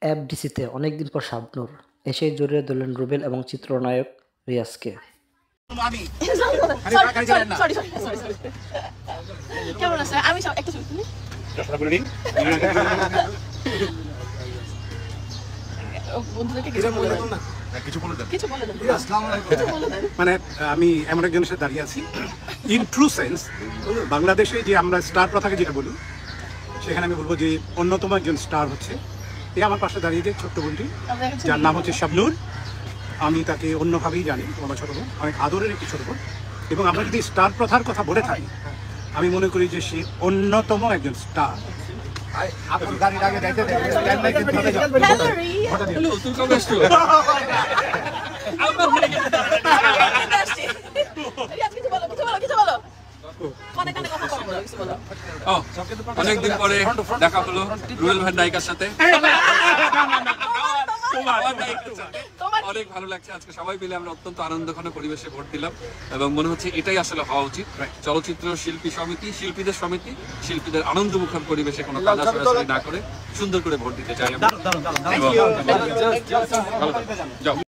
এফডিসিতে অনেকদিন পর শাবনূর এসেই জড়িয়ে ধরলেন রুবেল এবং চিত্রনায়ক রিয়াজকে। মানে আমি এমন একজনের সাথে দাঁড়িয়ে আছি ইন ট্রু সেন্স বাংলাদেশে যে আমরা স্টার প্রথাকে যেটা বলি সেখানে আমি বলবো যে অন্যতম একজন স্টার হচ্ছে এই আমার পাশে দাঁড়িয়ে যে ছোট্ট বোনটি যার নাম হচ্ছে শাবনূর। আমি তাকে অন্যভাবেই জানি, আমার ছোট বোন, অনেক আদরের একটি ছোট বোন। এবং আমরা যদি স্টার প্রথার কথা বলে থাকি আমি মনে করি যে সে অন্যতম একজন স্টার। অনেকদিন পরে দেখা হলো রুবেল ভাই নায়িকার সাথে, অনেক ভালো লাগছে। আজকে সবাই মিলে আমরা অত্যন্ত আনন্দঘন পরিবেশে ভোট দিলাম এবং মনে হচ্ছে এটাই আসলে হওয়া উচিত। চলচ্চিত্র শিল্পী সমিতি, শিল্পীদের সমিতি, শিল্পীদের আনন্দমুখর পরিবেশে কোনো কাদা সরাসরি না করে সুন্দর করে ভোট দিতে চাই আমরা।